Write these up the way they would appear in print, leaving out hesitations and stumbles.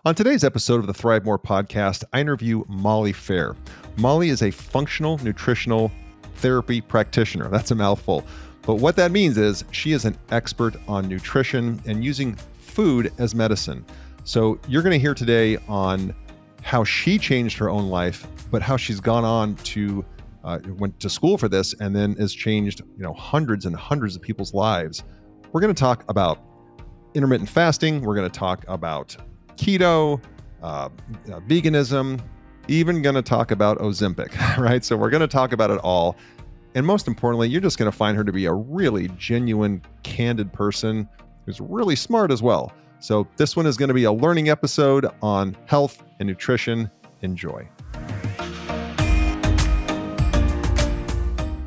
On today's episode of the ThriveMore podcast, I interview Molly Phair. Molly is a functional nutritional therapy practitioner. That's a mouthful. But what that means is she is an expert on nutrition and using food as medicine. So you're going to hear today on how she changed her own life, but how she's gone on to went to school for this and then has changed, hundreds and hundreds of people's lives. We're going to talk about intermittent fasting. We're going to talk about keto, veganism, even going to talk about Ozempic, right? So we're going to talk about it all. And most importantly, you're just going to find her to be a really genuine, candid person who's really smart as well. So this one is going to be a learning episode on health and nutrition. Enjoy.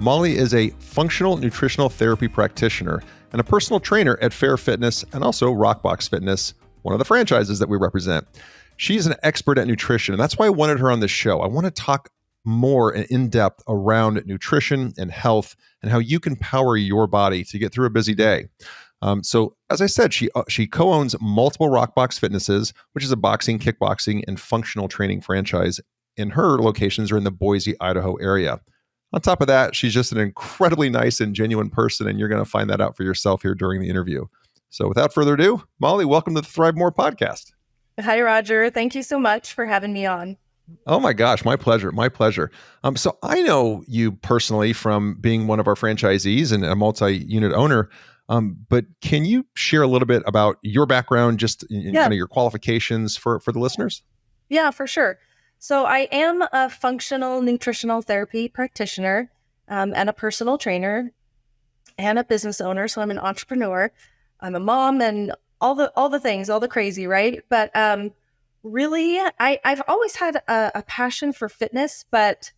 Molly is a functional nutritional therapy practitioner and a personal trainer at Phair Fitness and also Rockbox Fitness, one of the franchises that we represent. She's an expert at nutrition, and that's why I wanted her on this show. I want to talk more in depth around nutrition and health and how you can power your body to get through a busy day. So as I said, she co-owns multiple Rockbox Fitnesses, which is a boxing, kickboxing, and functional training franchise. And her locations are in the Boise, Idaho area. On top of that, she's just an incredibly nice and genuine person, and you're going to find that out for yourself here during the interview. So without further ado, Molly, welcome to the ThriveMore podcast. Hi, Roger. Thank you so much for having me on. Oh my gosh, my pleasure, my pleasure. So I know you personally from being one of our franchisees and a multi-unit owner, but can you share a little bit about your background, just in kind of your qualifications for the listeners? Yeah, for sure. So I am a functional nutritional therapy practitioner and a personal trainer and a business owner. So I'm an entrepreneur. I'm a mom and all the things, all the crazy, right? But really, I've always had a passion for fitness, but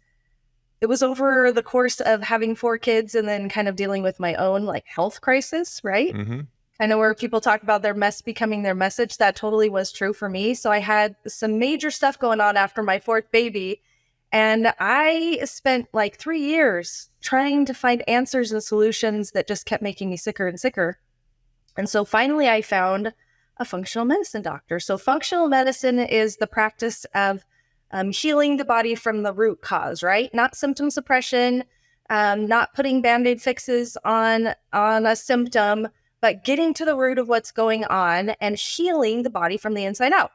it was over the course of having 4 kids and then kind of dealing with my own health crisis, right? Mm-hmm. I know where people talk about their mess becoming their message. That totally was true for me. So I had some major stuff going on after my 4th baby. And I spent 3 years trying to find answers and solutions that just kept making me sicker and sicker. And so finally I found a functional medicine doctor. So functional medicine is the practice of healing the body from the root cause, right? Not symptom suppression, not putting Band-Aid fixes on a symptom, but getting to the root of what's going on and healing the body from the inside out.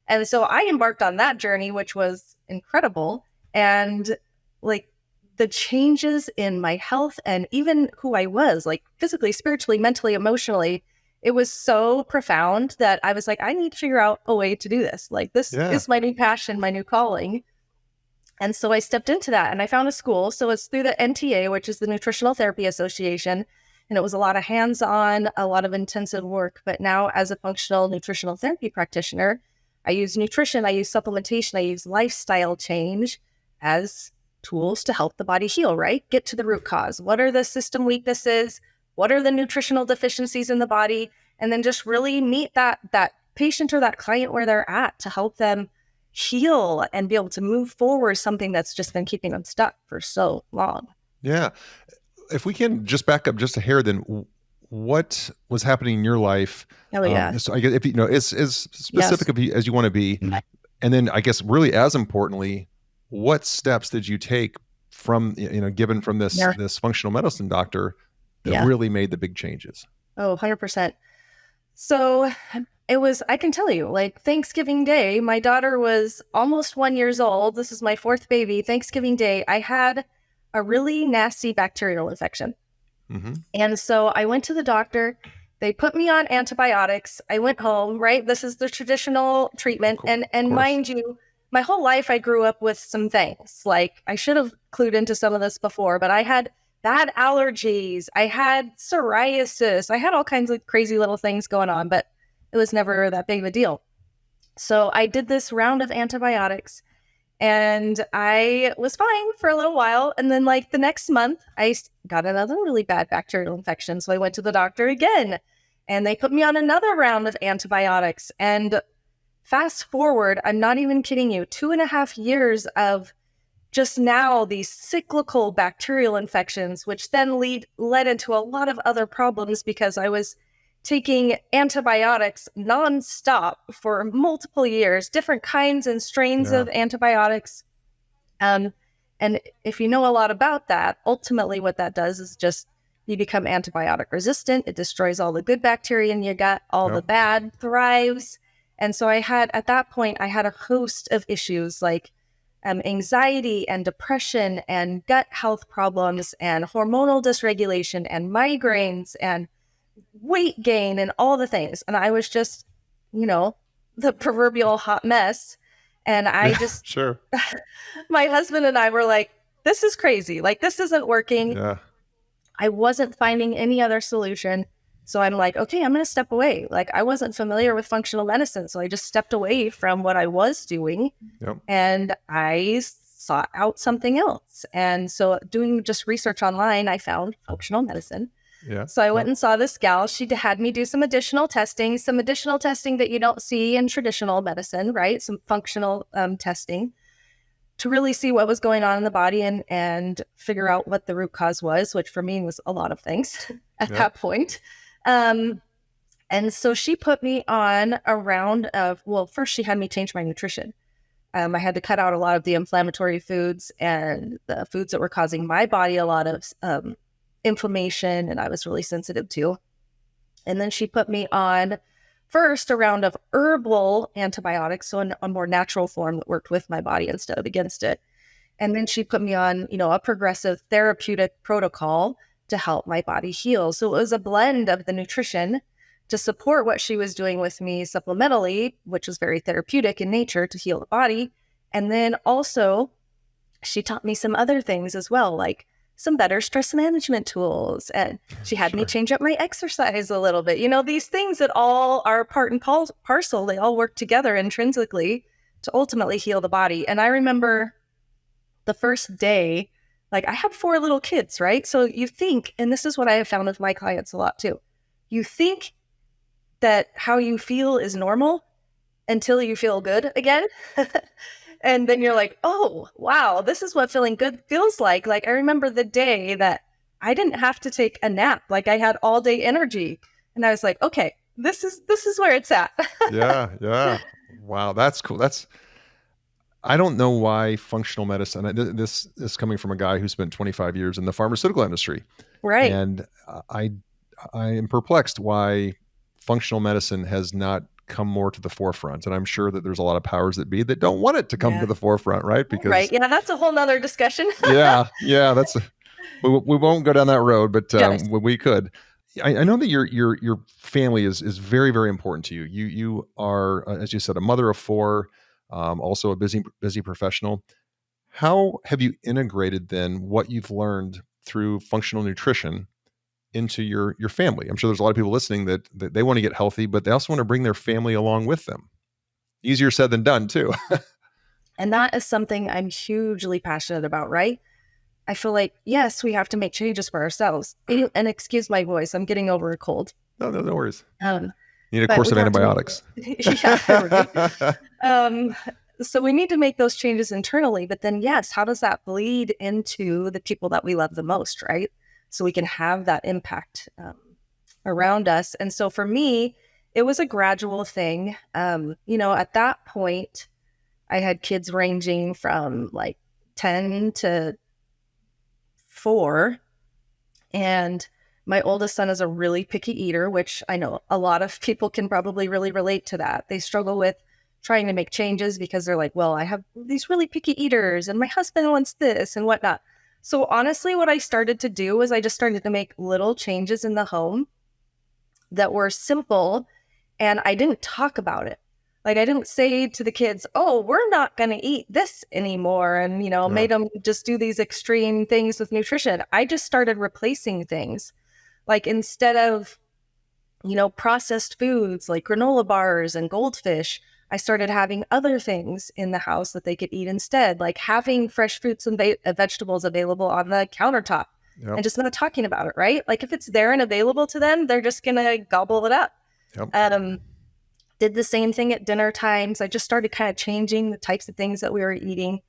And so I embarked on that journey, which was incredible. And the changes in my health and even who I was, physically, spiritually, mentally, emotionally, it was so profound that I was I need to figure out a way to do this. This is my new passion, my new calling. And so I stepped into that and I found a school. So it's through the NTA, which is the Nutritional Therapy Association. And it was a lot of hands-on, a lot of intensive work. But now as a functional nutritional therapy practitioner, I use nutrition, I use supplementation, I use lifestyle change as tools to help the body heal, right? Get to the root cause. What are the system weaknesses? What are the nutritional deficiencies in the body? And then just really meet that patient or that client where they're at to help them heal and be able to move forward something that's just been keeping them stuck for so long. Yeah. If we can just back up just a hair, then what was happening in your life? Oh, yeah. So I guess if as specific as you want to be, and then I guess really as importantly, what steps did you take from given from this functional medicine doctor that really made the big changes? Oh, 100%. So it was, I can tell you, Thanksgiving Day, my daughter was almost 1 year old. This is my 4th baby. Thanksgiving Day, I had a really nasty bacterial infection. Mm-hmm. And so I went to the doctor. They put me on antibiotics. I went home, right? This is the traditional treatment. And mind you, my whole life I grew up with some things. I should have clued into some of this before, but I had bad allergies. I had psoriasis. I had all kinds of crazy little things going on, but it was never that big of a deal. So I did this round of antibiotics. And I was fine for a little while. And then the next month, I got another really bad bacterial infection. So I went to the doctor again and they put me on another round of antibiotics. And fast forward, I'm not even kidding you, 2.5 years of just now these cyclical bacterial infections, which then led into a lot of other problems because I was taking antibiotics nonstop for multiple years, different kinds and strains of antibiotics. And if you know a lot about that, ultimately what that does is just you become antibiotic resistant. It destroys all the good bacteria in your gut, all the bad thrives. And so at that point, I had a host of issues like anxiety and depression and gut health problems and hormonal dysregulation and migraines and weight gain and all the things. And I was just, the proverbial hot mess. And I just, sure. My husband and I were like, this is crazy. Like, this isn't working. Yeah. I wasn't finding any other solution. So I'm like, okay, I'm going to step away. Like, I wasn't familiar with functional medicine. So I just stepped away from what I was doing and I sought out something else. And so doing just research online, I found functional medicine. Yeah. So I went and saw this gal. She had me do some additional testing that you don't see in traditional medicine, right? Some functional testing to really see what was going on in the body and figure out what the root cause was, which for me was a lot of things at that point. And so she put me on a round of, first she had me change my nutrition. I had to cut out a lot of the inflammatory foods and the foods that were causing my body a lot of inflammation, and I was really sensitive to. And then she put me on first a round of herbal antibiotics, so a more natural form that worked with my body instead of against it. And then she put me on, a progressive therapeutic protocol to help my body heal. So it was a blend of the nutrition to support what she was doing with me supplementally, which was very therapeutic in nature to heal the body. And then also she taught me some other things as well, like some better stress management tools. And she had me change up my exercise a little bit. These things that all are part and parcel, they all work together intrinsically to ultimately heal the body. And I remember the first day, like I had 4 little kids, right? So you think, and this is what I have found with my clients a lot too, you think that how you feel is normal until you feel good again. And then you're like, oh, wow, this is what feeling good feels like. Like, I remember the day that I didn't have to take a nap. Like, I had all day energy. And I was like, okay, this is where it's at. Yeah. Wow, that's cool. I don't know why functional medicine, this is coming from a guy who spent 25 years in the pharmaceutical industry. Right. And I am perplexed why functional medicine has not come more to the forefront. And I'm sure that there's a lot of powers that be that don't want it to come to the forefront, right? Because that's a whole nother discussion. yeah, we won't go down that road, but we could. I know that your family is very, very important to you. You are, as you said, a mother of 4, also a busy professional. How have you integrated then what you've learned through functional nutrition into your family? I'm sure there's a lot of people listening that they want to get healthy, but they also want to bring their family along with them. Easier said than done too. And that is something I'm hugely passionate about, right? I feel like, yes, we have to make changes for ourselves. And excuse my voice, I'm getting over a cold. No worries. You need a course of antibiotics. So we need to make those changes internally, but then yes, how does that bleed into the people that we love the most, right? So we can have that impact around us. And so for me, it was a gradual thing. At that point, I had kids ranging from like 10 to 4. And my oldest son is a really picky eater, which I know a lot of people can probably really relate to that. They struggle with trying to make changes because they're like, well, I have these really picky eaters and my husband wants this and whatnot. So honestly, what I started to do was I just started to make little changes in the home that were simple, and I didn't talk about it. Like, I didn't say to the kids, oh, we're not going to eat this anymore. And, made them just do these extreme things with nutrition. I just started replacing things. Like, instead of, processed foods like granola bars and goldfish, I started having other things in the house that they could eat instead, like having fresh fruits and vegetables available on the countertop and just not talking about it, right? Like, if it's there and available to them, they're just going to gobble it up. Did the same thing at dinner times. I just started kind of changing the types of things that we were eating.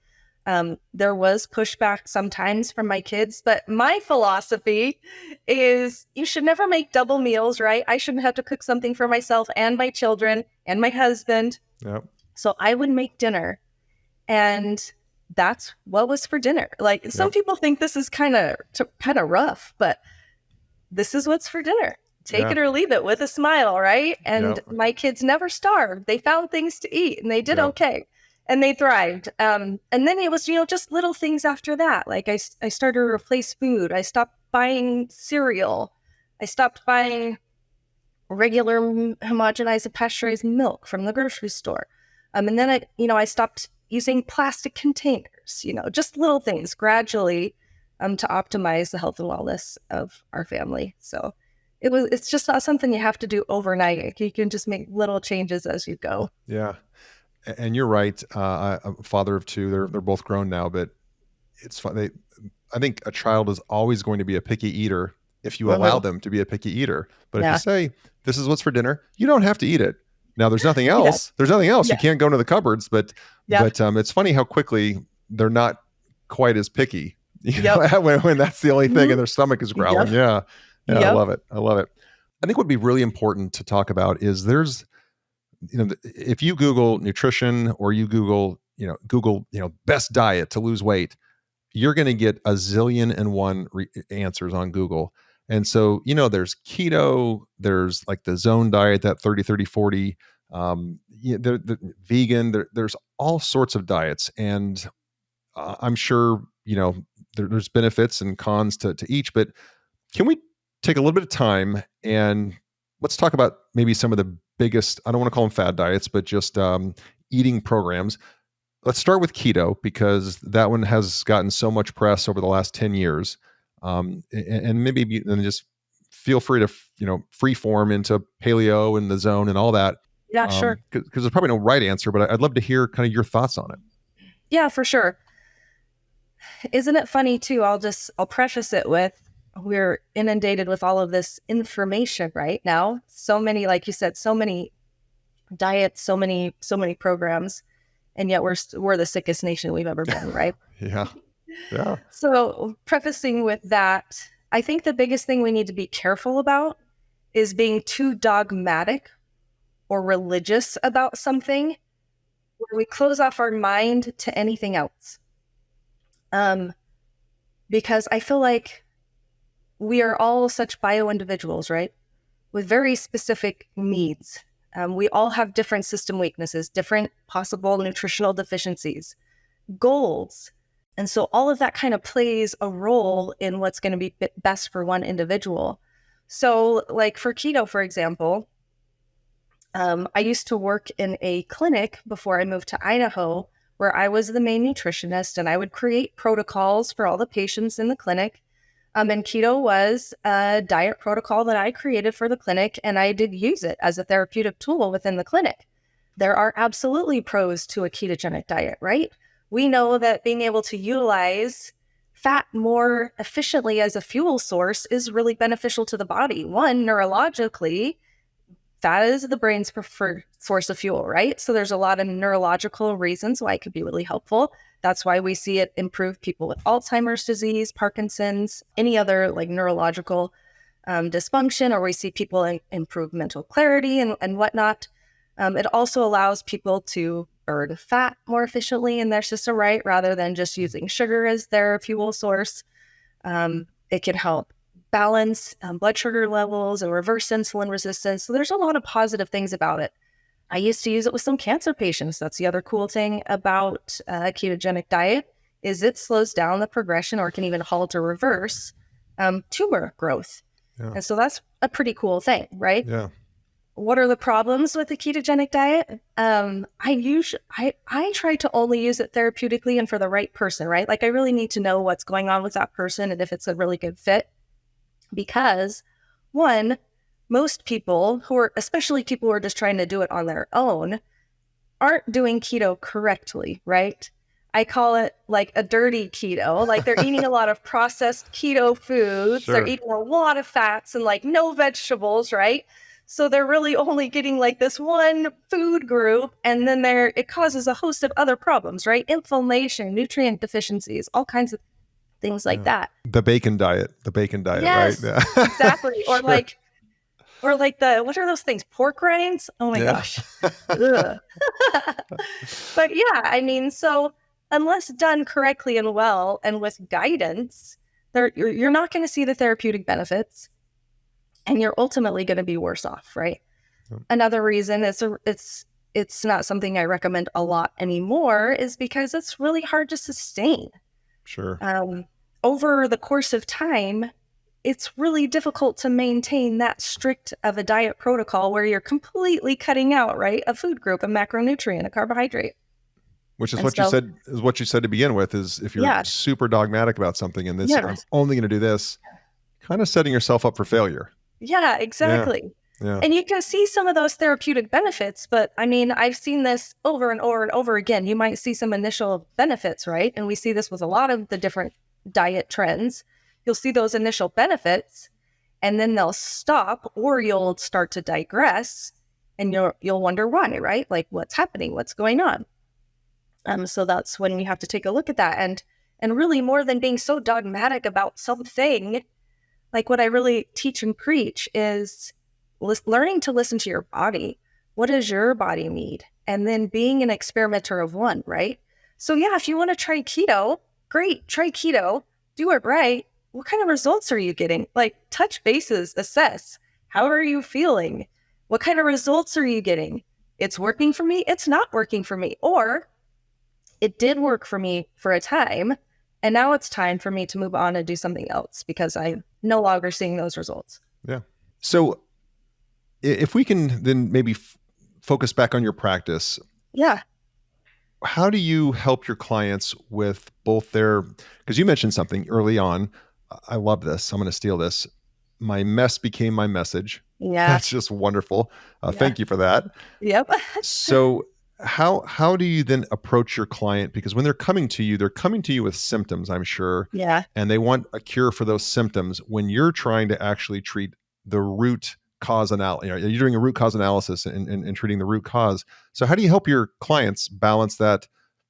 There was pushback sometimes from my kids, but my philosophy is you should never make double meals, right? I shouldn't have to cook something for myself and my children and my husband. Yep. So I would make dinner, and that's what was for dinner. Like some people think this is kind of rough, but this is what's for dinner. Take it or leave it with a smile, right? And my kids never starved. They found things to eat and they did okay. And they thrived. And then it was, just little things after that. Like I started to replace food. I stopped buying cereal. I stopped buying regular homogenized and pasteurized milk from the grocery store. And then I stopped using plastic containers, just little things gradually to optimize the health and wellness of our family. So it's just not something you have to do overnight. You can just make little changes as you go. Yeah. And you're right. I'm a father of two. They're both grown now, but it's fun. I think a child is always going to be a picky eater if you allow them to be a picky eater. But if you say, this is what's for dinner, you don't have to eat it. Now there's nothing else. There's nothing else. You can't go into the cupboards, but it's funny how quickly they're not quite as picky when that's the only thing and their stomach is growling. I love it. I think what would be really important to talk about is there's, if you Google nutrition or you Google best diet to lose weight, you're going to get a zillion and one answers on Google. And so, there's keto, there's like the zone diet, that 30-30-40, the vegan, there's all sorts of diets. And I'm sure, there's benefits and cons to each, but can we take a little bit of time and let's talk about maybe some of the biggest, I don't want to call them fad diets, but just eating programs. Let's start with keto because that one has gotten so much press over the last 10 years. And maybe then just feel free to, free form into paleo and the zone and all that. Yeah, sure. Because there's probably no right answer, but I'd love to hear kind of your thoughts on it. Yeah, for sure. Isn't it funny too? I'll preface it with, we're inundated with all of this information right now. So many, like you said, so many diets, so many programs, and yet we're the sickest nation we've ever been, right? Yeah. So prefacing with that, I think the biggest thing we need to be careful about is being too dogmatic or religious about something where we close off our mind to anything else. Because I feel like we are all such bio individuals, right? With very specific needs. We all have different system weaknesses, different possible nutritional deficiencies, goals. And so all of that kind of plays a role in what's going to be best for one individual. So like for keto, for example, I used to work in a clinic before I moved to Idaho where I was the main nutritionist and I would create protocols for all the patients in the clinic. And keto was a diet protocol that I created for the clinic, and I did use it as a therapeutic tool within the clinic. There are absolutely pros to a ketogenic diet, right? We know that being able to utilize fat more efficiently as a fuel source is really beneficial to the body. One, neurologically, fat is the brain's preferred source of fuel, right? So there's a lot of neurological reasons why it could be really helpful. That's why we see it improve people with Alzheimer's disease, Parkinson's, any other like neurological dysfunction, or we see people improve mental clarity and whatnot. It also allows people to burn fat more efficiently in their system, right? Rather than just using sugar as their fuel source. It can help balance blood sugar levels and reverse insulin resistance. So there's a lot of positive things about it. I used to use it with some cancer patients. That's the other cool thing about a ketogenic diet is it slows down the progression or can even halt or reverse tumor growth. Yeah. And so that's a pretty cool thing, right? Yeah. What are the problems with the ketogenic diet? I try to only use it therapeutically and for the right person, right? Like I really need to know what's going on with that person and if it's a really good fit. Because one, most people especially people who are just trying to do it on their own, aren't doing keto correctly, right? I call it like a dirty keto. Like they're eating a lot of processed keto foods. Sure. They're eating a lot of fats and like no vegetables, right? So they're really only getting like this one food group, and then it causes a host of other problems, right? Inflammation, nutrient deficiencies, all kinds of things like that. The bacon diet, right? Yes, Yeah. exactly. Or Sure. like what are those things? Pork rinds? Oh my Yeah. gosh. Ugh. But yeah, I mean, so unless done correctly and well and with guidance, you're not going to see the therapeutic benefits, and you're ultimately going to be worse off, right? Yep. Another reason it's not something I recommend a lot anymore is because it's really hard to sustain. Sure. Over the course of time, it's really difficult to maintain that strict of a diet protocol where you're completely cutting out, right, a food group, a macronutrient, a carbohydrate. Which is And what you so, said to begin with, is if you're yeah, super dogmatic about something and this, yeah, I'm only going to do this, kind of setting yourself up for failure. yeah, Yeah. exactly. Yeah. And you can see some of those therapeutic benefits, but I mean, I've seen this over and over and over again. You might see some initial benefits, right? And we see this with a lot of the different diet trends. You'll see those initial benefits, and then they'll stop, or you'll start to digress, and you'll wonder why, right? Like, what's happening? What's going on? So that's when we have to take a look at that, and really, more than being so dogmatic about something, like what I really teach and preach is learning to listen to your body. What does your body need? And then being an experimenter of one, right? So yeah, if you want to try keto, great, try keto, do it right. What kind of results are you getting? Like, touch bases, assess. How are you feeling? What kind of results are you getting? It's working for me. It's not working for me. Or it did work for me for a time, and now it's time for me to move on and do something else because I'm no longer seeing those results. Yeah. So if we can then maybe focus back on your practice. Yeah. How do you help your clients with both because you mentioned something early on. I love this. I'm going to steal this. My mess became my message. Yeah. That's just wonderful. Yeah. Thank you for that. Yep. So how do you then approach your client? Because when they're coming to you with symptoms, I'm sure. Yeah. And they want a cure for those symptoms when you're trying to actually treat the root cause analysis. You're doing a root cause analysis and treating the root cause. So how do you help your clients balance that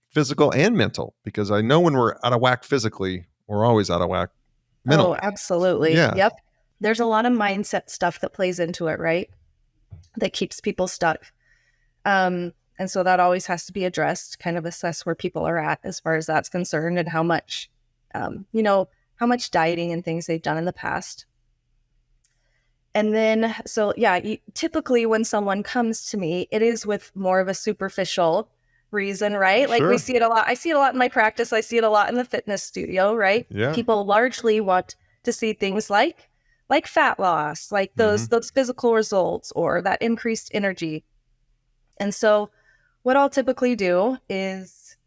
physical and mental? Because I know when we're out of whack physically, we're always out of whack mentally. Oh, absolutely. Yeah. Yep. There's a lot of mindset stuff that plays into it, right? That keeps people stuck. And so that always has to be addressed, kind of assess where people are at as far as that's concerned, and how much, how much dieting and things they've done in the past. And then, so yeah, typically when someone comes to me, it is with more of a superficial reason, right? Like, Sure. we see it a lot. I see it a lot in my practice. I see it a lot in the fitness studio, right? Yeah. People largely want to see things like fat loss, like those physical results, or that increased energy. And so what I'll typically do is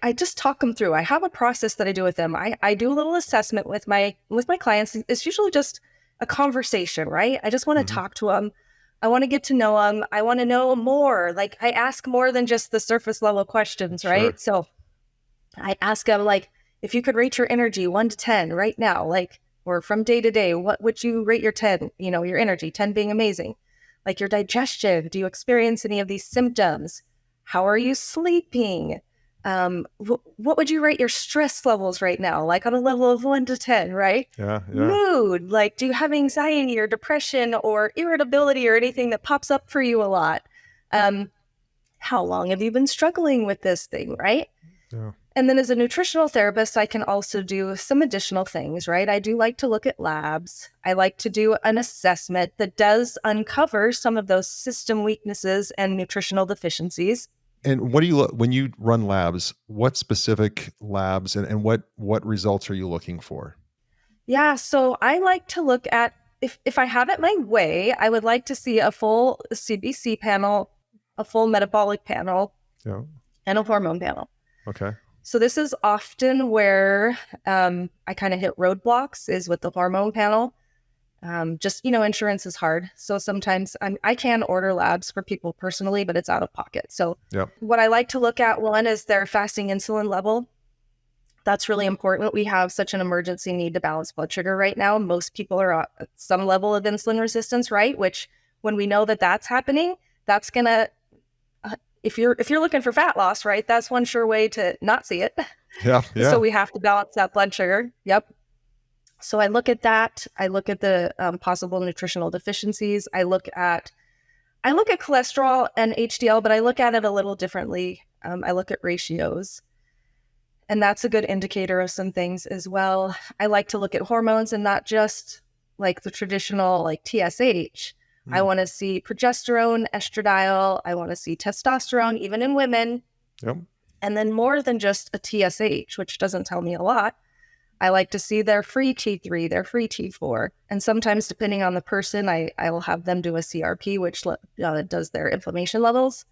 I just talk them through. I have a process that I do with them. I do a little assessment with my clients. It's usually just a conversation, right? I just want to talk to them. I want to get to know them. I want to know more. Like, I ask more than just the surface level questions, right? Sure. So I ask them, like, if you could rate your energy 1 to 10 right now, like, or from day to day, what would you rate your 10, your energy, 10 being amazing? Like, your digestion, do you experience any of these symptoms? How are you sleeping? What would you rate your stress levels right now? Like, on a level of 1 to 10, right? Yeah. Mood, like, do you have anxiety or depression or irritability or anything that pops up for you a lot? How long have you been struggling with this thing, right? Yeah. And then as a nutritional therapist, I can also do some additional things, right? I do like to look at labs. I like to do an assessment that does uncover some of those system weaknesses and nutritional deficiencies. And what do you look when you run labs? What specific labs and what results are you looking for? Yeah, so I like to look at, if I have it my way, I would like to see a full CBC panel, a full metabolic panel, Yeah. and a hormone panel. Okay. So this is often where I kind of hit roadblocks, is with the hormone panel. Just, insurance is hard. So sometimes I can order labs for people personally, but it's out of pocket. So what I like to look at, one, is their fasting insulin level. That's really important. We have such an emergency need to balance blood sugar right now. Most people are at some level of insulin resistance, right? Which when we know that that's happening, that's going to, if you're looking for fat loss, right, that's one sure way to not see it. Yeah. So we have to balance that blood sugar. Yep. So I look at that. I look at the possible nutritional deficiencies. I look at cholesterol and HDL, but I look at it a little differently. I look at ratios, and that's a good indicator of some things as well. I like to look at hormones and not just like the traditional like TSH. I want to see progesterone, estradiol. I want to see testosterone, even in women. Yep. And then more than just a TSH, which doesn't tell me a lot. I like to see their free T3, their free T4. And sometimes, depending on the person, I will have them do a CRP, which does their inflammation levels.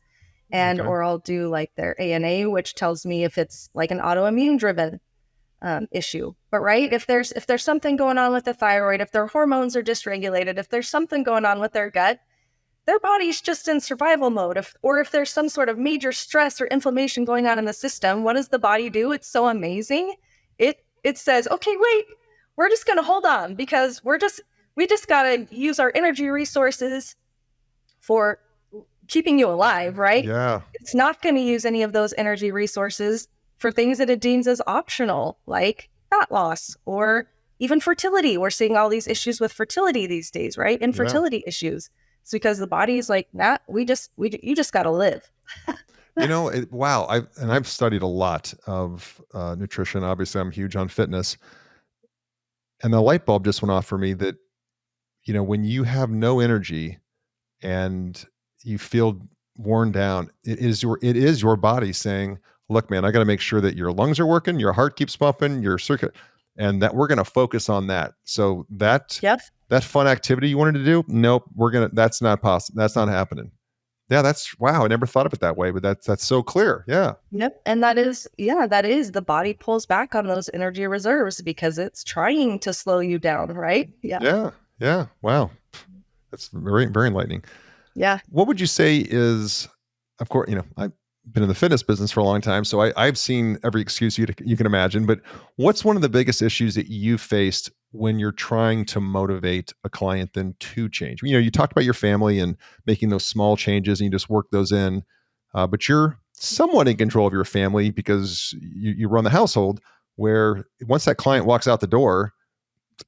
And or I'll do like their ANA, which tells me if it's like an autoimmune driven issue. But right, if there's something going on with the thyroid, if their hormones are dysregulated, if there's something going on with their gut, their body's just in survival mode. If there's some sort of major stress or inflammation going on in the system, what does the body do? It's so amazing. It says, okay, wait, we're just going to hold on because we just got to use our energy resources for keeping you alive, right? Yeah. It's not going to use any of those energy resources for things that it deems as optional, like fat loss or even fertility. We're seeing all these issues with fertility these days, right? Infertility issues. It's because the body is like, nah, you just got to live. Wow. I've studied a lot of nutrition. Obviously, I'm huge on fitness. And the light bulb just went off for me that, when you have no energy and you feel worn down, it is your body saying, look, man, I got to make sure that your lungs are working, your heart keeps pumping, your circuit, and that we're going to focus on that. So that fun activity you wanted to do, nope, that's not possible. That's not happening. Yeah, wow. I never thought of it that way, but that's so clear. Yeah. Yep. And that is the body pulls back on those energy reserves because it's trying to slow you down, right? Yeah. Yeah. Yeah. Wow. That's very, very enlightening. Yeah. What would you say is, of course, I've been in the fitness business for a long time, so I've seen every excuse you can imagine, but what's one of the biggest issues that you faced when you're trying to motivate a client then to change? You talked about your family and making those small changes and you just work those in, but you're somewhat in control of your family because you run the household where once that client walks out the door,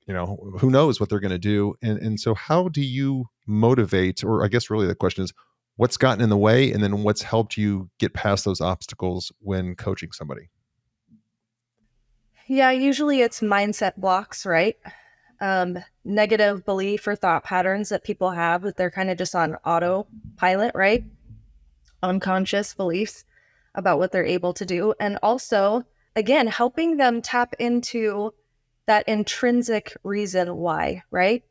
who knows what they're going to do. And so how do you motivate, or I guess really the question is, what's gotten in the way and then what's helped you get past those obstacles when coaching somebody? Yeah, usually it's mindset blocks, right? Negative belief or thought patterns that people have that they're kind of just on autopilot, right? Unconscious beliefs about what they're able to do. And also, again, helping them tap into that intrinsic reason why, right?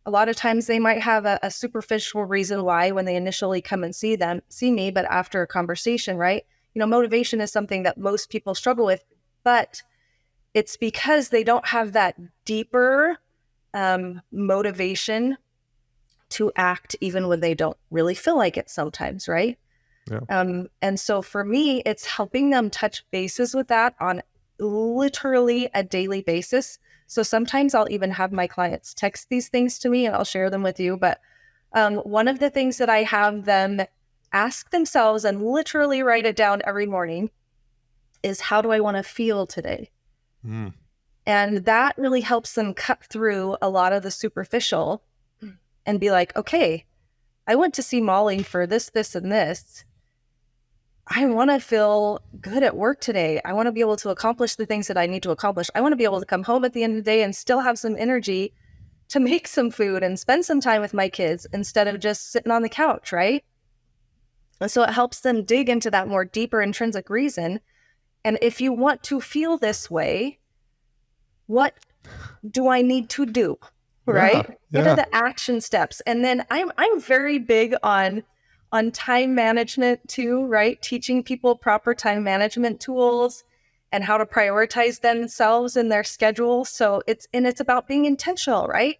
A lot of times they might have a superficial reason why when they initially come and see me, but after a conversation, right? Motivation is something that most people struggle with, but it's because they don't have that deeper motivation to act even when they don't really feel like it sometimes, right? Yeah. And so for me, it's helping them touch bases with that on literally a daily basis. So sometimes I'll even have my clients text these things to me and I'll share them with you. But one of the things that I have them ask themselves and literally write it down every morning is, how do I want to feel today? Mm. And that really helps them cut through a lot of the superficial and be like, okay, I went to see Molly for this, and this. I want to feel good at work today. I want to be able to accomplish the things that I need to accomplish. I want to be able to come home at the end of the day and still have some energy to make some food and spend some time with my kids instead of just sitting on the couch, right? And so it helps them dig into that more deeper intrinsic reason. And if you want to feel this way, what do I need to do, right? What are the action steps? And then I'm very big on time management too, right? Teaching people proper time management tools and how to prioritize themselves in their schedule. So it's about being intentional, right?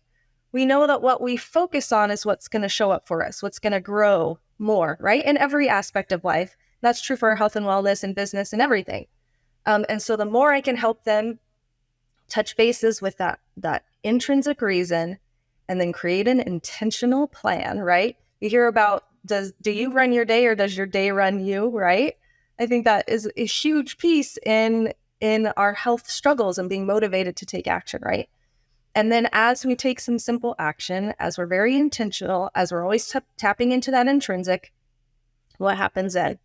We know that what we focus on is what's going to show up for us, what's going to grow more, right? In every aspect of life. That's true for our health and wellness and business and everything. And so the more I can help them touch bases with that intrinsic reason, and then create an intentional plan, right? You hear about, do you run your day or does your day run you, right? I think that is a huge piece in our health struggles and being motivated to take action, right? And then as we take some simple action, as we're very intentional, as we're always tapping into that intrinsic, what happens then?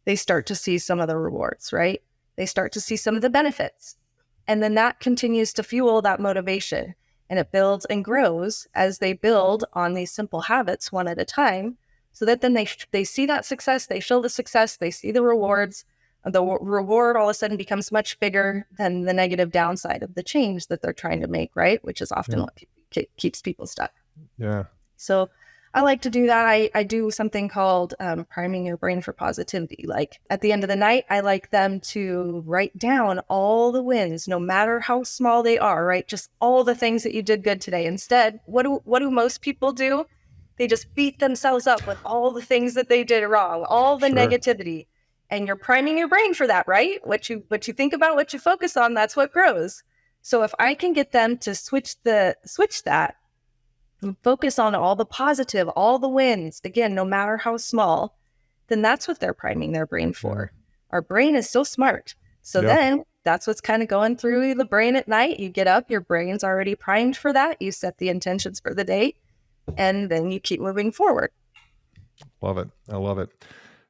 They start to see some of the rewards, right? They start to see some of the benefits. And then that continues to fuel that motivation. And it builds and grows as they build on these simple habits one at a time, so that then they see that success, they feel the success, they see the rewards. The reward all of a sudden becomes much bigger than the negative downside of the change that they're trying to make, right? Which is often what keeps people stuck. Yeah. So I like to do that. I do something called priming your brain for positivity. Like at the end of the night, I like them to write down all the wins, no matter how small they are, right? Just all the things that you did good today. Instead, what do most people do? They just beat themselves up with all the things that they did wrong, all the negativity. And you're priming your brain for that, right? What you think about, what you focus on, that's what grows. So if I can get them to switch that and focus on all the positive, all the wins, again, no matter how small, then that's what they're priming their brain for. Our brain is so smart. So then that's what's kind of going through the brain at night. You get up, your brain's already primed for that. You set the intentions for the day, and then you keep moving forward. Love it. I love it.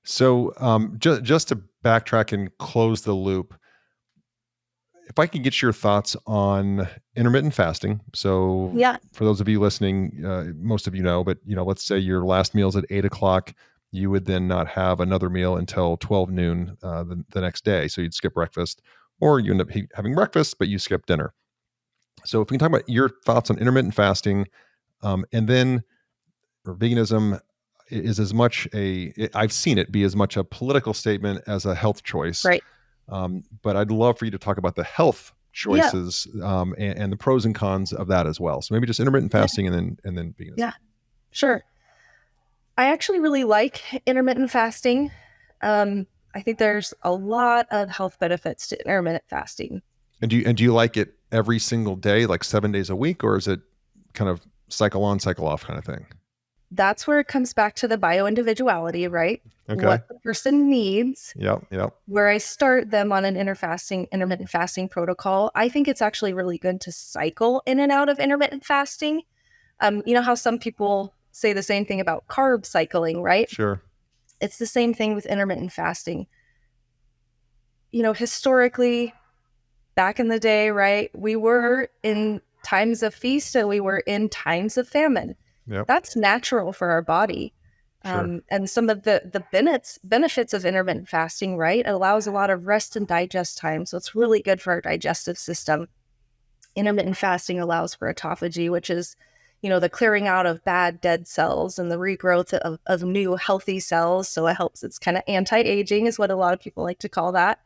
So just to backtrack and close the loop, if I can get your thoughts on intermittent fasting. So for those of you listening, most of you know, but let's say your last meal's at 8:00. You would then not have another meal until 12 noon the next day. So you'd skip breakfast, or you end up having breakfast, but you skip dinner. So if we can talk about your thoughts on intermittent fasting, and then veganism is as much I've seen it be as much a political statement as a health choice. Right. But I'd love for you to talk about the health choices and the pros and cons of that as well. So maybe just intermittent fasting and then veganism. Yeah, sure. I actually really like intermittent fasting. I think there's a lot of health benefits to intermittent fasting. And do you like it every single day, like 7 days a week, or is it kind of cycle on, cycle off kind of thing? That's where it comes back to the bio-individuality, right? Okay. What the person needs. Yep. Where I start them on an intermittent fasting protocol. I think it's actually really good to cycle in and out of intermittent fasting. You know how some people say the same thing about carb cycling, right? Sure. It's the same thing with intermittent fasting. Historically, back in the day, right, we were in times of feast and we were in times of famine. Yep. That's natural for our body. Sure. And some of the benefits of intermittent fasting, right? It allows a lot of rest and digest time. So it's really good for our digestive system. Intermittent fasting allows for autophagy, which is, the clearing out of bad dead cells and the regrowth of new healthy cells. So it's kind of anti-aging is what a lot of people like to call that.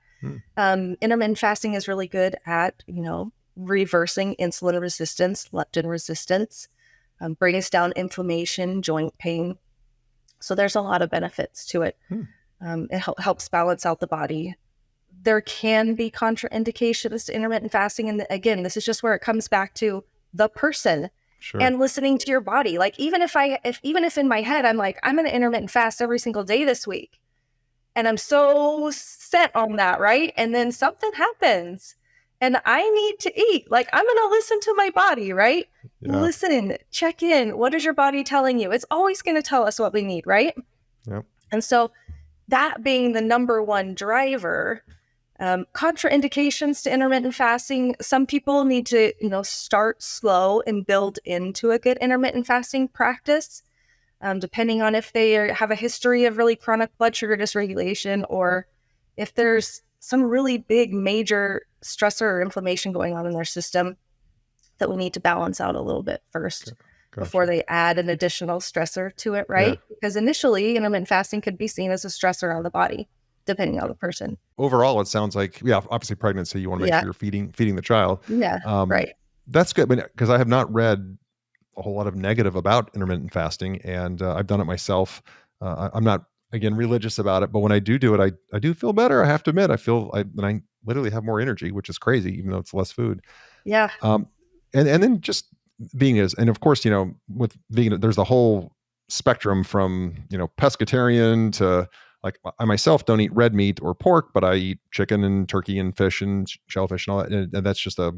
Intermittent fasting is really good at, reversing insulin resistance, leptin resistance, brings down inflammation, joint pain. So there's a lot of benefits to it. It helps balance out the body. There can be contraindications to intermittent fasting. And again, this is just where it comes back to the person and listening to your body. Like even if in my head, I'm like, I'm going to intermittent fast every single day this week. And I'm so set on that, right? And then something happens and I need to eat. Like I'm going to listen to my body, right? Yeah. Listen, check in. What is your body telling you? It's always going to tell us what we need, right? Yep. And so that being the number one driver, contraindications to intermittent fasting, some people need to, start slow and build into a good intermittent fasting practice, depending on if they have a history of really chronic blood sugar dysregulation or if there's some really big major stressor or inflammation going on in their system that we need to balance out a little bit first before they add an additional stressor to it, right? Yeah. Because initially, intermittent fasting could be seen as a stressor on the body, depending on the person. Overall, it sounds like, obviously pregnancy, you want to make sure you're feeding the child. Yeah, right. That's good, because I have not read a whole lot of negative about intermittent fasting, and I've done it myself. I'm not, again, religious about it, but when I do it, I do feel better. I have to admit, I literally have more energy, which is crazy, even though it's less food. Yeah. And then just being is, and of course, with vegan, there's a whole spectrum from, pescatarian to, like, I myself don't eat red meat or pork, but I eat chicken and turkey and fish and shellfish and all that. And that's just a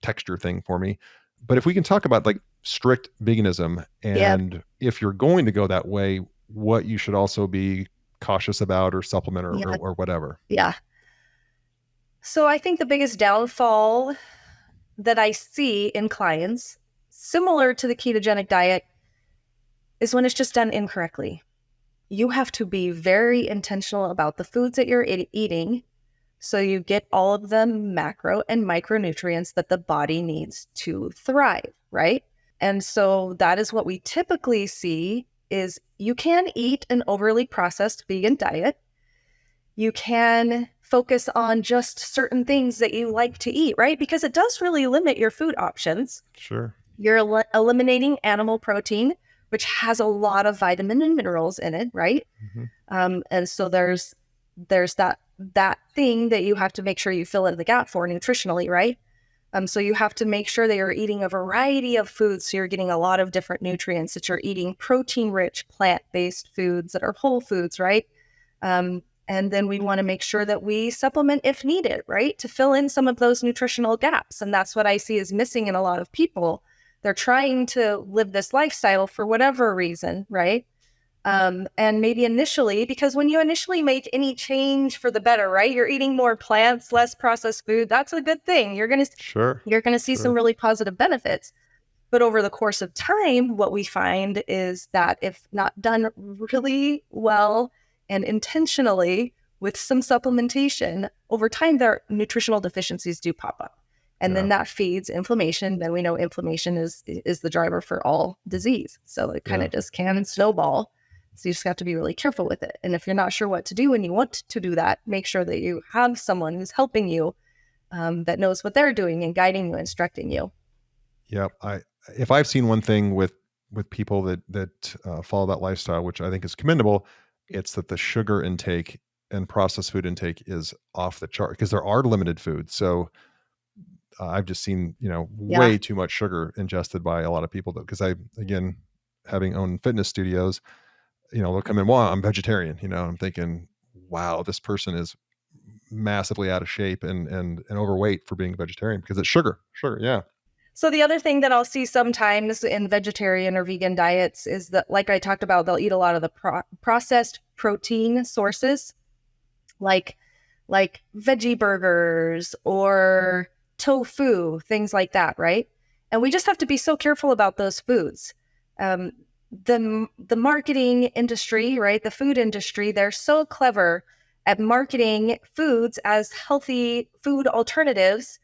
texture thing for me. But if we can talk about like strict veganism, Yeah. and if you're going to go that way, what you should also be cautious about or supplement Yeah. or whatever. Yeah. So I think the biggest downfall that I see in clients, similar to the ketogenic diet, is when it's just done incorrectly. You have to be very intentional about the foods that you're eating so you get all of the macro and micronutrients that the body needs to thrive, right? And so that is what we typically see is you can eat an overly processed vegan diet. You can focus on just certain things that you like to eat, right? Because it does really limit your food options. Sure. You're eliminating animal protein, which has a lot of vitamin and minerals in it, right? Mm-hmm. And so there's that thing that you have to make sure you fill in the gap for nutritionally, right? So you have to make sure that you're eating a variety of foods, so you're getting a lot of different nutrients, that you're eating protein-rich, plant-based foods that are whole foods, right? And then we want to make sure that we supplement if needed, right? To fill in some of those nutritional gaps. And that's what I see is missing in a lot of people. They're trying to live this lifestyle for whatever reason, right? And maybe initially, because when you initially make any change for the better, right? You're eating more plants, less processed food. That's a good thing. You're going to see some really positive benefits. But over the course of time, what we find is that if not done really well and intentionally with some supplementation, over time, their nutritional deficiencies do pop up. And then that feeds inflammation. Then we know inflammation is the driver for all disease. So it kind of just can snowball. So you just have to be really careful with it. And if you're not sure what to do when you want to do that, make sure that you have someone who's helping you, that knows what they're doing and guiding you, instructing you. Yeah. If I've seen one thing with people that follow that lifestyle, which I think is commendable, it's that the sugar intake and processed food intake is off the chart, because there are limited foods. So I've just seen, way too much sugar ingested by a lot of people, because again, having owned fitness studios, they'll come in, well, I'm vegetarian, I'm thinking, wow, this person is massively out of shape and overweight for being vegetarian, because it's sugar. Yeah. So the other thing that I'll see sometimes in vegetarian or vegan diets is that, like I talked about, they'll eat a lot of the processed protein sources, like veggie burgers or tofu, things like that, right? And we just have to be so careful about those foods. The marketing industry, right? The food industry, they're so clever at marketing foods as healthy food alternatives.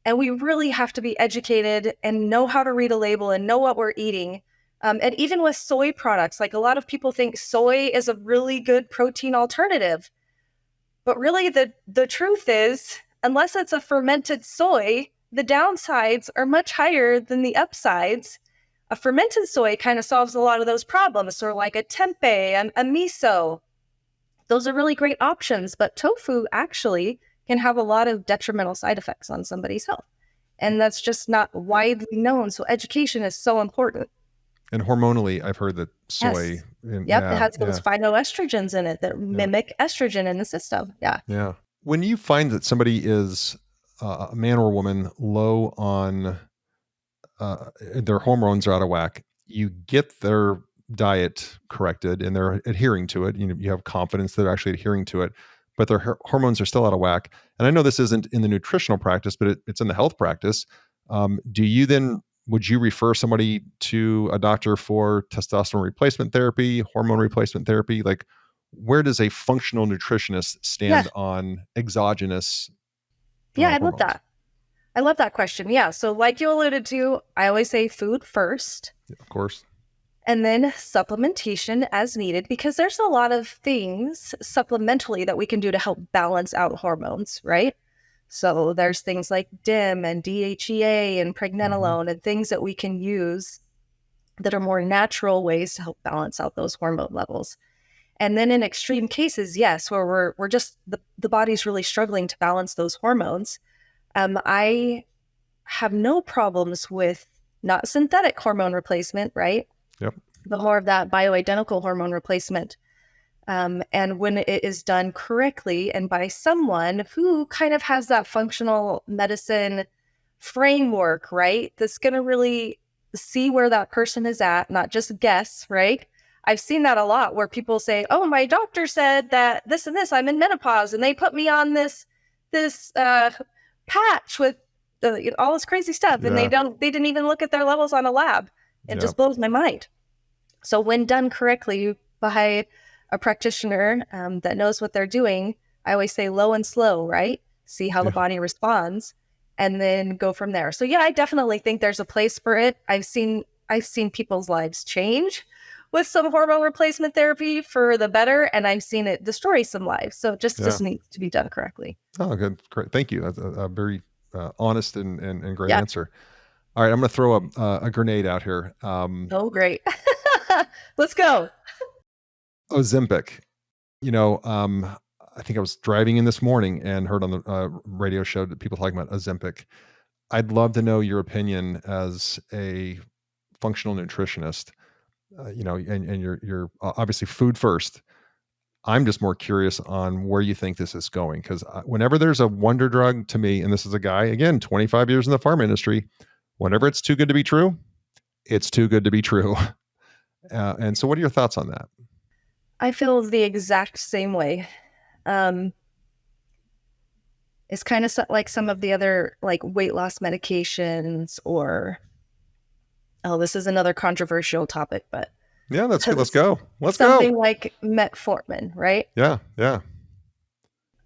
And we really have to be educated and know how to read a label and know what we're eating. And even with soy products, like a lot of people think soy is a really good protein alternative. But really, the truth is, unless it's a fermented soy, the downsides are much higher than the upsides. A fermented soy kind of solves a lot of those problems, or like a tempeh and a miso. Those are really great options, but tofu actually can have a lot of detrimental side effects on somebody's health. And that's just not widely known. So education is so important. And hormonally, I've heard that soy. Yes. It has those phytoestrogens in it that mimic estrogen in the system. Yeah. Yeah. When you find that somebody is a man or woman low on their hormones are out of whack, you get their diet corrected and they're adhering to it. You have confidence they're actually adhering to it, but their hormones are still out of whack. And I know this isn't in the nutritional practice, but it's in the health practice. Would you refer somebody to a doctor for testosterone replacement therapy, hormone replacement therapy? Like, where does a functional nutritionist stand on exogenous hormones? I love that question. Yeah. So like you alluded to, I always say food first. Of course. And then supplementation as needed, because there's a lot of things supplementally that we can do to help balance out hormones, right? So there's things like DIM and DHEA and pregnenolone and things that we can use that are more natural ways to help balance out those hormone levels. And then in extreme cases, yes, where we're just, the body's really struggling to balance those hormones. I have no problems with not synthetic hormone replacement, right? Yep. But more of that bioidentical hormone replacement. And when it is done correctly and by someone who kind of has that functional medicine framework, right? That's going to really see where that person is at, not just guess, right? I've seen that a lot where people say, "Oh, my doctor said that this and this, I'm in menopause, and they put me on this patch with all this crazy stuff, and they didn't even look at their levels on a lab." It just blows my mind. So when done correctly by a practitioner that knows what they're doing, I always say low and slow, right? See how the body responds, and then go from there. So yeah, I definitely think there's a place for it. I've seen people's lives change with some hormone replacement therapy for the better, and I've seen it destroy some lives. So it just needs to be done correctly. Oh, good. Great. Thank you. That's a very honest and great answer. All right. I'm going to throw a grenade out here. Oh, great. Let's go. Ozempic. I think I was driving in this morning and heard on the radio show that people talking about Ozempic. I'd love to know your opinion as a functional nutritionist. And you're obviously food first. I'm just more curious on where you think this is going, because whenever there's a wonder drug to me, and this is a guy, again, 25 years in the pharma industry, whenever it's too good to be true, it's too good to be true. And so what are your thoughts on that? I feel the exact same way. It's kind of like some of the other like weight loss medications, or this is another controversial topic, but yeah, that's good. Let's go. Something like metformin, right? Yeah.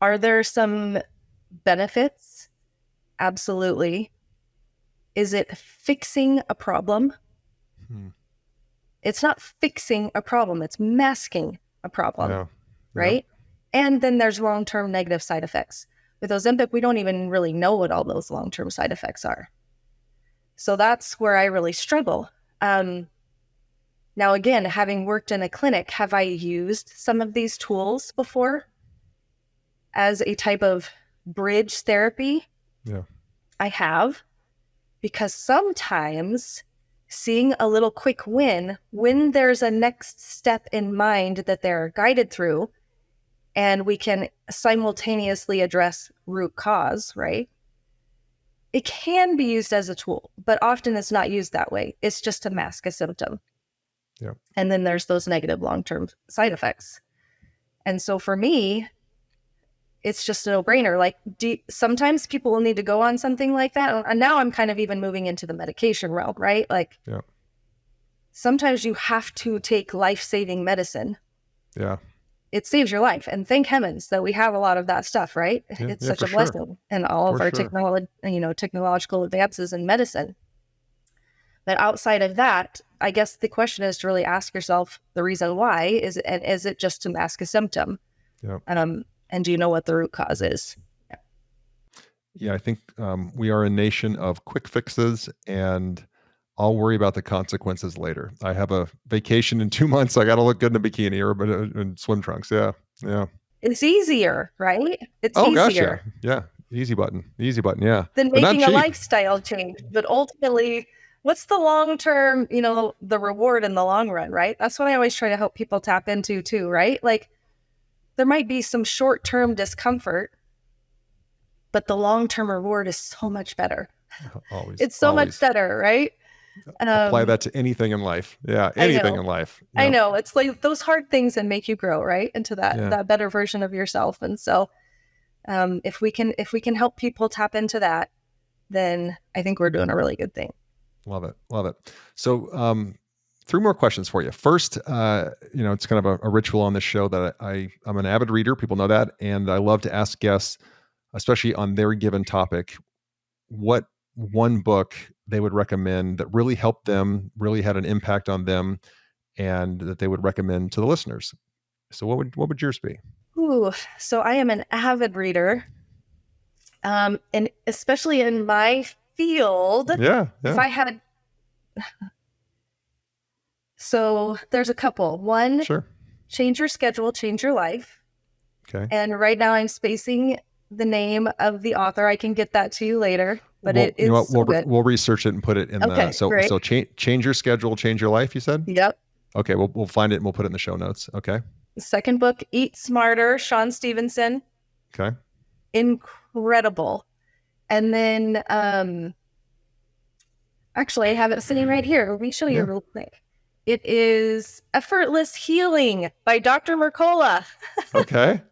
Are there some benefits? Absolutely. Is it fixing a problem? It's not fixing a problem. It's masking a problem, right? And then there's long-term negative side effects. With Ozempic, we don't even really know what all those long-term side effects are. So that's where I really struggle. Now, again, having worked in a clinic, have I used some of these tools before as a type of bridge therapy? Yeah. I have, because sometimes seeing a little quick win when there's a next step in mind that they're guided through, and we can simultaneously address root cause, right? It can be used as a tool, but often it's not used that way. It's just to mask a symptom. Yeah. And then there's those negative long-term side effects. And so for me, it's just a no-brainer. Like, sometimes people will need to go on something like that. And now I'm kind of even moving into the medication realm, right? Like, sometimes you have to take life-saving medicine. Yeah. It saves your life. And thank heavens that we have a lot of that stuff, right? It's such a blessing in all of our technological advances in medicine. But outside of that, I guess the question is to really ask yourself the reason why. Is it just to mask a symptom? Yeah. And do you know what the root cause is? Yeah, I think we are a nation of quick fixes, and I'll worry about the consequences later. I have a vacation in 2 months. I got to look good in a bikini or in swim trunks. Yeah. It's easier, right? It's easier. Gosh, yeah. Easy button. Yeah. Than making a lifestyle change. But ultimately, what's the long-term, the reward in the long run, right? That's what I always try to help people tap into too, right? Like, there might be some short-term discomfort, but the long-term reward is so much better. It's so much better, right? Apply that to anything in life. Yeah, anything in life. I know. It's like those hard things that make you grow, right? Into that better version of yourself. And so if we can help people tap into that, then I think we're doing a really good thing. Love it. So 3 more questions for you. First, it's kind of a ritual on this show that I'm an avid reader. People know that. And I love to ask guests, especially on their given topic, what one book they would recommend that really helped them, really had an impact on them, and that they would recommend to the listeners. So what would yours be? Ooh, so I am an avid reader. And especially in my field. Yeah. If I had... So there's a couple. One, Sure. Change Your Schedule, Change Your Life. Okay. And right now I'm spacing the name of the author. I can get that to you later, but Well, it is what? so good. We'll research it and put it in Okay, great. So change your schedule, change your life. You said. Yep. Okay, we'll find it and we'll put it in the show notes. Okay. The second book, Eat Smarter, Sean Stevenson. Okay. Incredible. And then, actually, I have it sitting right here. Let me show you real quick. It is Effortless Healing by Dr. Mercola. Okay.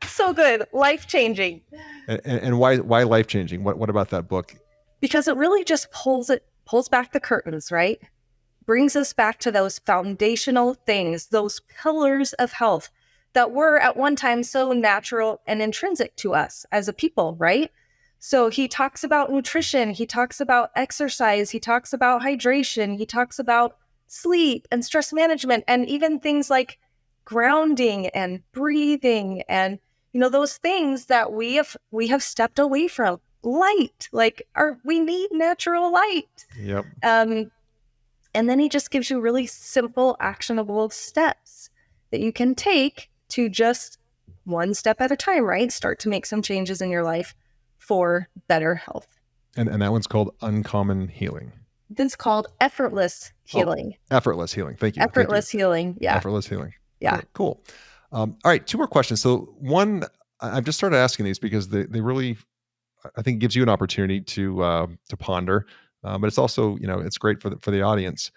So good. Life-changing. And why life-changing? What about that book? Because it really just pulls back the curtains, right? Brings us back to those foundational things, those pillars of health that were at one time so natural and intrinsic to us as a people, right? So he talks about nutrition, he talks about exercise, he talks about hydration, he talks about sleep and stress management, and even things like grounding and breathing and, those things that we have stepped away from. Light, we need natural light. Yep. And then he just gives you really simple, actionable steps that you can take to just one step at a time, right? Start to make some changes in your life for better health. And that one's called Uncommon Healing. This is called Effortless Healing. Effortless Healing. Thank you. Effortless Healing. Yeah. Effortless Healing. Yeah. Cool. All right. 2 more questions. So one, I've just started asking these because they really, I think, gives you an opportunity to ponder. But it's also, it's great for the audience.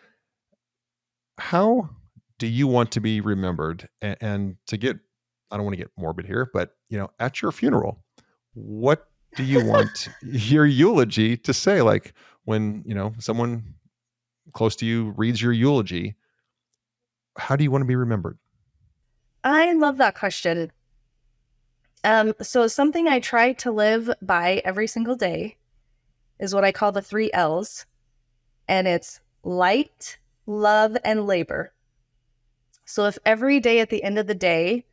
How do you want to be remembered? And to get, I don't want to get morbid here, but at your funeral, what do you want your eulogy to say? Like when someone close to you reads your eulogy, how do you want to be remembered? I love that question. So something I try to live by every single day is what I call the 3 L's. And it's light, love, and labor. So if every day at the end of the day,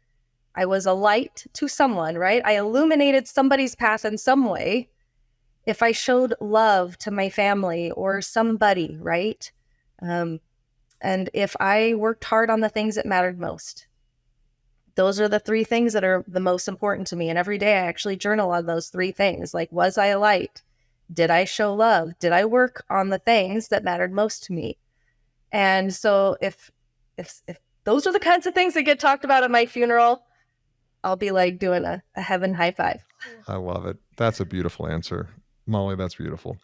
I was a light to someone, right? I illuminated somebody's path in some way. If I showed love to my family or somebody, right? And if I worked hard on the things that mattered most. Those are the 3 things that are the most important to me. And every day I actually journal on those 3 things. Like, was I a light? Did I show love? Did I work on the things that mattered most to me? And so if those are the kinds of things that get talked about at my funeral, I'll be like doing a heaven high five. I love it. That's a beautiful answer, Molly. That's beautiful.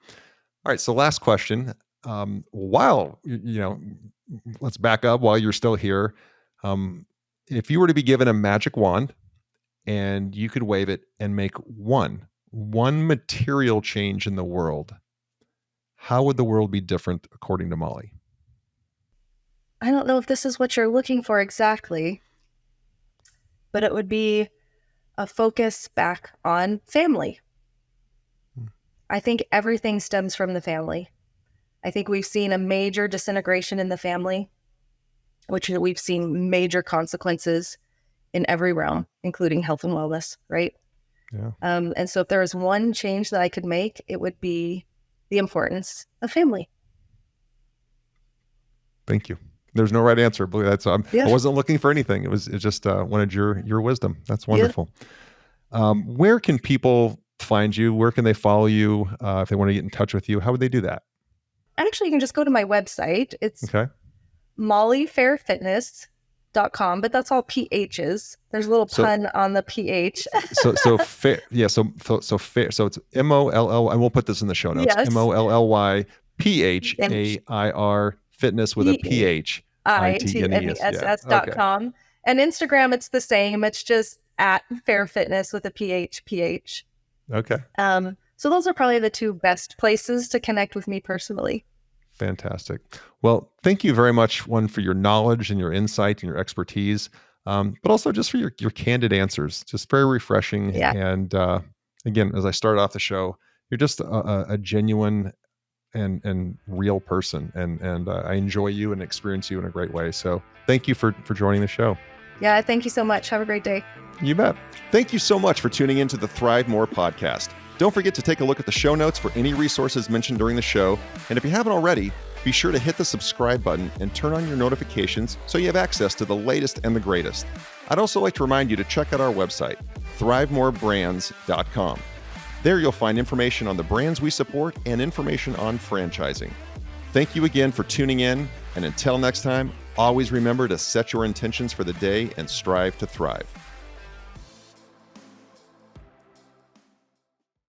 All right. So last question. While, let's back up while you're still here. If you were to be given a magic wand and you could wave it and make one material change in the world, how would the world be different according to Molly? I don't know if this is what you're looking for exactly, but it would be a focus back on family. I think everything stems from the family. I think we've seen a major disintegration in the family, which we've seen major consequences in every realm, including health and wellness, right? Yeah. And so if there was one change that I could make, it would be the importance of family. Thank you. There's no right answer. I wasn't looking for anything. It just wanted your wisdom. That's wonderful. Yeah. Where can people find you? Where can they follow you? If they want to get in touch with you, how would they do that? Actually, you can just go to my website. It's mollyfairfitness.com, but that's all PHs. There's a little pun on the PH. so fair, yeah. So fair. So it's MOLL, and we'll put this in the show notes. Yes. MOLLYPHAIR fitness with a PHITNES.com. Okay. And Instagram, it's the same. It's just at Fair Fitness with a PH. Okay. So those are probably the 2 best places to connect with me personally. Fantastic. Well, thank you very much, one, for your knowledge and your insight and your expertise, but also just for your candid answers. Just very refreshing. Yeah. And again, as I started off the show, you're just a genuine and real person. And I enjoy you and experience you in a great way. So thank you for joining the show. Yeah, thank you so much. Have a great day. You bet. Thank you so much for tuning into the ThriveMore podcast. Don't forget to take a look at the show notes for any resources mentioned during the show. And if you haven't already, be sure to hit the subscribe button and turn on your notifications so you have access to the latest and the greatest. I'd also like to remind you to check out our website, ThriveMoreBrands.com. There you'll find information on the brands we support and information on franchising. Thank you again for tuning in, and until next time, always remember to set your intentions for the day and strive to thrive.